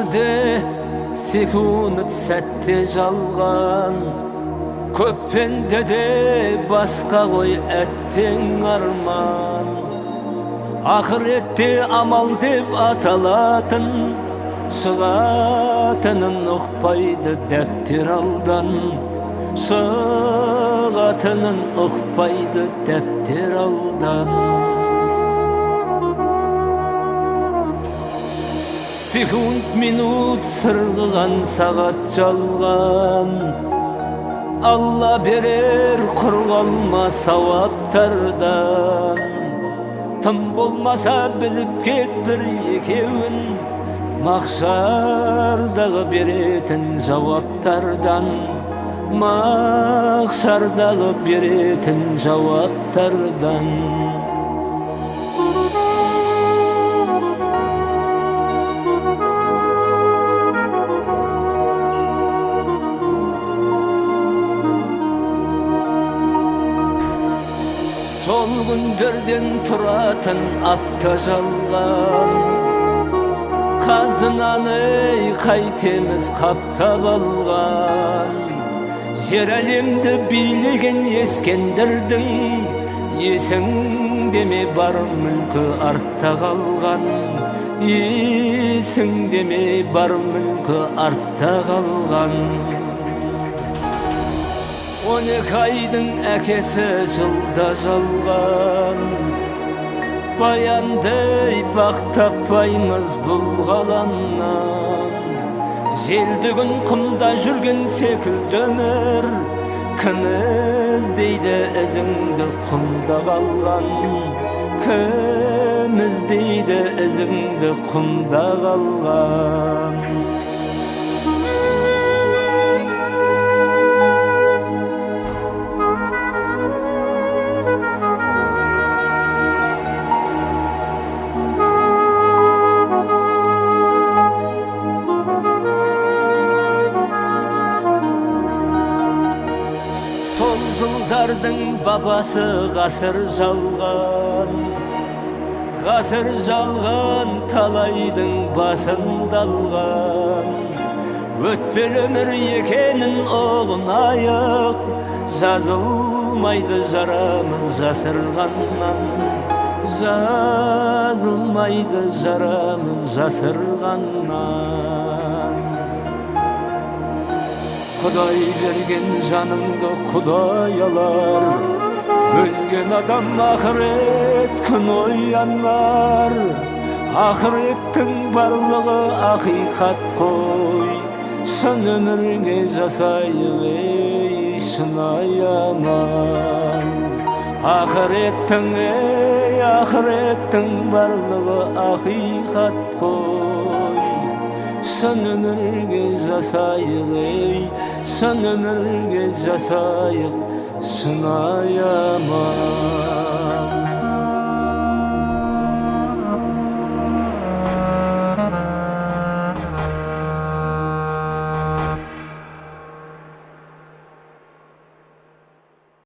Өмірде секунд сәтте жалған, көп пендеде басқа ғой әттең арман. Ақыретте амал деп аталатын, шығатынын ұқпайды дәптер алдан. Шығатынын ұқпайды дәптер алдан. Секунд, минут сырғыған сағат жалған, Алла берер құр қалма сауаптардан. Тым болмаса біліп кет бір екеуін, мақшардағы беретін жауаптардан. Мақшардағы беретін жауаптардан. Сол күндерден тұратын апта жалған, қазынаны қайтеміз қаптап алған. Жер әлемді билеген ескендірдің, есіңде ме бар мүлкі артта қалған. Есіңде ме бар мүлкі артта қалған. 12 айдың әкесі жылда жалған, баяндай бақ таппаймыз бұл ғаламнан. Желдігін құмда жүрген секілді өмір, кім іздейді ізіңді құмда қалған. Кім іздейді ізіңді құмда қалған. Сол жылдардың бабасы ғасыр жалған, ғасыр жалған талайдың басында алған. Өтпел өмір екенін ұғынайық, жазылмайды жарамыз жасырғаннан. Жазылмайды жарамыз жасырғаннан. Құдай берген жаныңды Құдай алар, өлген адам ақырет күн оянар. Ақыреттің барлығы ақиқат қой, шын өмірге жасайық ей шынайы аман. Ақыреттің барлығы ақиқат қой, шын өмірге жасайық ей, шын өмірге жасайық шынайы аман.